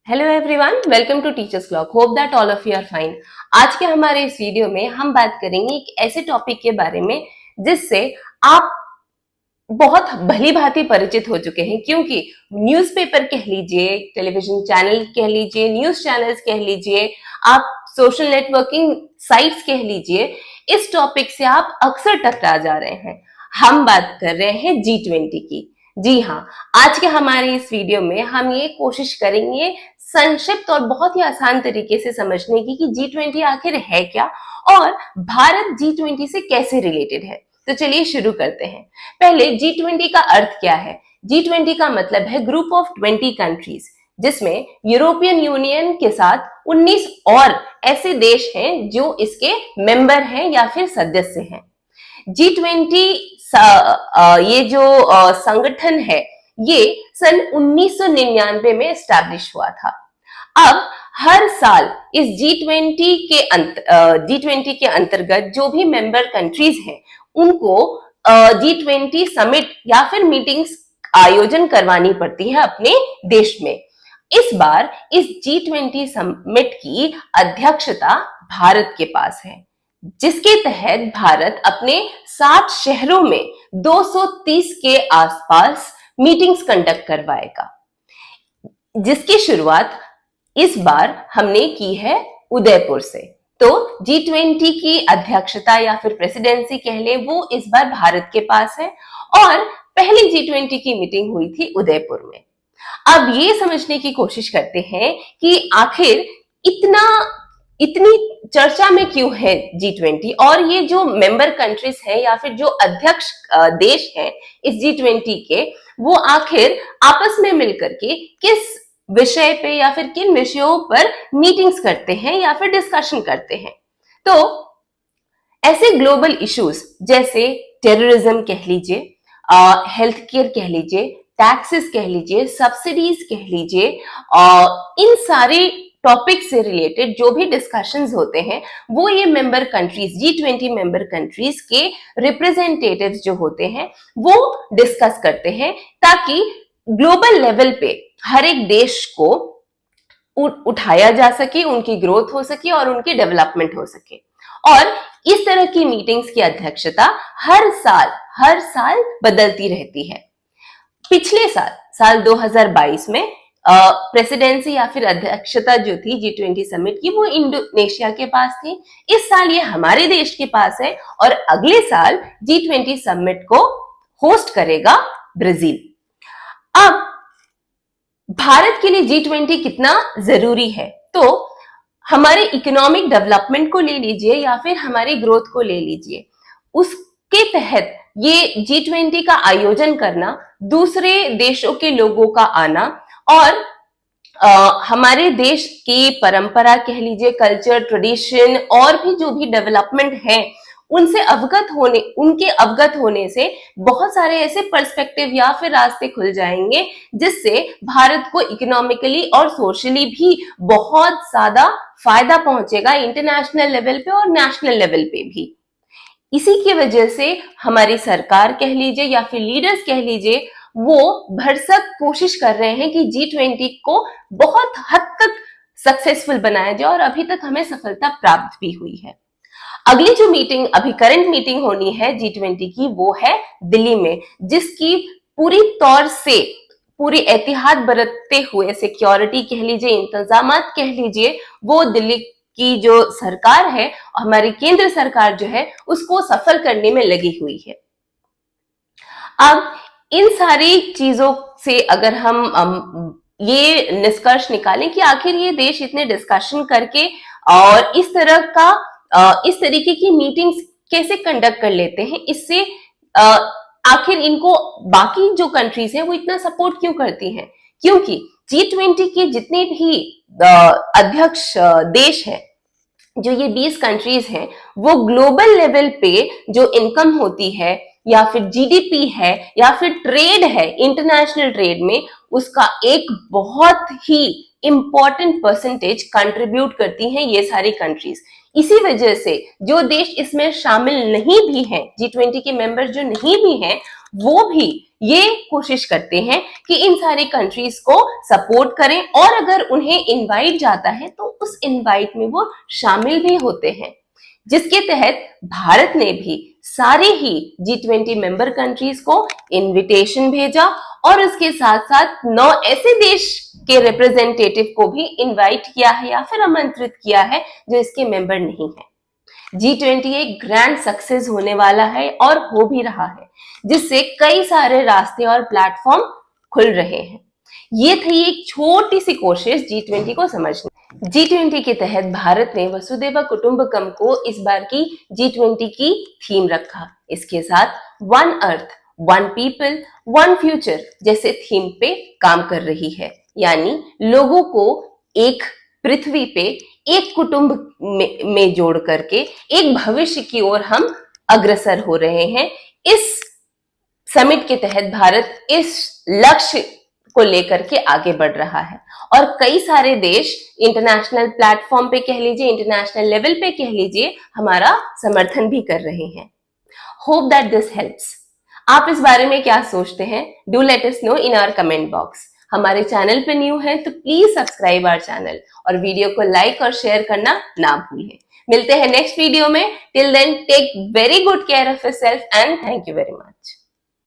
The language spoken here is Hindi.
Hello everyone, welcome to Teachers Clock. Hope that all of you are fine. आज के हमारे इस वीडियो में हम बात करेंगे एक ऐसे टॉपिक के बारे में जिससे आप बहुत भली भांति परिचित हो चुके हैं, क्योंकि न्यूज़पेपर कह लीजिए, टेलीविजन चैनल कह लीजिए, न्यूज चैनल्स कह लीजिए, आप सोशल नेटवर्किंग साइट्स कह लीजिए, इस टॉपिक से आप अक्सर टकरा जा रहे हैं। हम बात कर रहे हैं G20 की। जी हाँ, आज के हमारे इस वीडियो में हम ये कोशिश करेंगे संक्षिप्त और बहुत ही आसान तरीके से समझने की कि G20 आखिर है क्या और भारत G20 से कैसे रिलेटेड है। तो चलिए शुरू करते हैं। पहले G20 का अर्थ क्या है? G20 का मतलब है ग्रुप ऑफ 20 कंट्रीज, जिसमें यूरोपियन यूनियन के साथ 19 और ऐसे देश हैं जो इसके मेंबर हैं या फिर सदस्य हैं। G20 ये जो संगठन है, ये सन 1999 में एस्टैब्लिश हुआ था। अब हर साल इस G20 के अंतर्गत जो भी मेंबर कंट्रीज हैं, उनको G20 समिट या फिर मीटिंग्स आयोजन करवानी पड़ती है अपने देश में। इस बार इस G20 समिट की अध्यक्षता भारत के पास है, जिसके तहत भारत अपने 7 शहरों में 230 के आसपास मीटिंग्स कंडक्ट करवाएगा, जिसकी शुरुआत इस बार हमने की है उदयपुर से। तो G20 की अध्यक्षता या फिर प्रेसिडेंसी कह ले, वो इस बार भारत के पास है और पहली G20 की मीटिंग हुई थी उदयपुर में। अब ये समझने की कोशिश करते हैं कि आखिर इतनी चर्चा में क्यों है G20, और ये जो मेंबर कंट्रीज हैं या फिर जो अध्यक्ष देश हैं इस G20 के, वो आखिर आपस में मिलकर के किस विषय पे या फिर किन विषयों पर मीटिंग्स करते हैं या फिर डिस्कशन करते हैं। तो ऐसे ग्लोबल इश्यूज जैसे टेररिज्म कह लीजिए, हेल्थ केयर कह लीजिए, टैक्सेस कह लीजिए, सब्सिडीज कह लीजिए, इन सारे टॉपिक से रिलेटेड जो भी डिस्कशंस होते हैं, वो ये member countries, G20 member countries के रिप्रेजेंटेटिव्स जो होते हैं वो डिस्कस करते हैं, ताकि ग्लोबल लेवल पे हर एक देश को उठाया जा सके, उनकी ग्रोथ हो सके और उनकी डेवलपमेंट हो सके। और इस तरह की मीटिंग्स की अध्यक्षता हर साल बदलती रहती है। पिछले साल 2022 में प्रेसिडेंसी या फिर अध्यक्षता जो थी G20 समिट की, वो इंडोनेशिया के पास थी। इस साल ये हमारे देश के पास है और अगले साल G20 समिट को होस्ट करेगा ब्राजील। अब भारत के लिए G20 कितना जरूरी है? तो हमारे इकोनॉमिक डेवलपमेंट को ले लीजिए या फिर हमारी ग्रोथ को ले लीजिए, उसके तहत ये G20 का आयोजन करना, दूसरे देशों के लोगों का आना और हमारे देश की परंपरा कह लीजिए, कल्चर, ट्रेडिशन और भी जो भी डेवलपमेंट है, उनके अवगत होने से बहुत सारे ऐसे पर्सपेक्टिव या फिर रास्ते खुल जाएंगे, जिससे भारत को इकोनॉमिकली और सोशली भी बहुत ज्यादा फायदा पहुंचेगा, इंटरनेशनल लेवल पे और नेशनल लेवल पे भी। इसी की वजह से हमारी सरकार कह लीजिए या फिर लीडर्स कह लीजिए, वो भरसक कोशिश कर रहे हैं कि G20 को बहुत हद तक सक्सेसफुल बनाया जाए और अभी तक हमें सफलता प्राप्त भी हुई है। अगली जो मीटिंग, अभी करंट मीटिंग होनी है G20 की, वो है दिल्ली में, जिसकी पूरी तौर से पूरी एहतियात बरतते हुए, सिक्योरिटी कह लीजिए, इंतजामात कह लीजिए, वो दिल्ली की जो सरकार है, हमारी केंद्र सरकार जो है, उसको सफल करने में लगी हुई है। अब इन सारी चीजों से अगर हम ये निष्कर्ष निकालें कि आखिर ये देश इतने डिस्कशन करके और इस तरीके की मीटिंग्स कैसे कंडक्ट कर लेते हैं, इससे आखिर इनको बाकी जो कंट्रीज हैं वो इतना सपोर्ट क्यों करती हैं? क्योंकि G20 के जितने भी अध्यक्ष देश हैं, जो ये 20 कंट्रीज हैं, वो ग्लोबल लेवल पे जो इनकम होती है या फिर जीडीपी है या फिर ट्रेड है, इंटरनेशनल ट्रेड में, उसका एक बहुत ही इंपॉर्टेंट परसेंटेज कंट्रीब्यूट करती हैं ये सारी कंट्रीज। इसी वजह से जो देश इसमें शामिल नहीं भी हैं, G20 के मेंबर्स जो नहीं भी हैं, वो भी ये कोशिश करते हैं कि इन सारी कंट्रीज को सपोर्ट करें, और अगर उन्हें इनवाइट जाता है तो उस इनवाइट में वो शामिल भी होते हैं, जिसके तहत भारत ने भी सारे ही G20 मेंबर कंट्रीज को इनविटेशन भेजा, और उसके साथ साथ 9 ऐसे देश के रिप्रेजेंटेटिव को भी इनवाइट किया है या फिर आमंत्रित किया है जो इसके मेंबर नहीं है। G20 एक ग्रैंड सक्सेस होने वाला है और हो भी रहा है, जिससे कई सारे रास्ते और प्लेटफॉर्म खुल रहे हैं। ये थी एक छोटी सी कोशिश G20 को समझने। G20 के तहत भारत ने वसुधैव कुटुंबकम को इस बार की G20 की थीम रखा। इसके साथ one earth, one people, one future जैसे थीम पे काम कर रही है, यानी लोगों को एक पृथ्वी पे एक कुटुंब में जोड़ करके एक भविष्य की ओर हम अग्रसर हो रहे हैं। इस समिट के तहत भारत इस लक्ष्य को लेकर के आगे बढ़ रहा है, और कई सारे देश इंटरनेशनल प्लेटफॉर्म पे कह लीजिए, इंटरनेशनल लेवल पे कह लीजिए, हमारा समर्थन भी कर रहे हैं। Hope that this helps. आप इस बारे में क्या सोचते हैं? Do let us know in our comment box. हमारे चैनल पे न्यू है तो प्लीज सब्सक्राइब आवर चैनल, और वीडियो को लाइक और शेयर करना ना भूलें। मिलते हैं नेक्स्ट वीडियो में। Till then take very good care of yourself and thank you very much.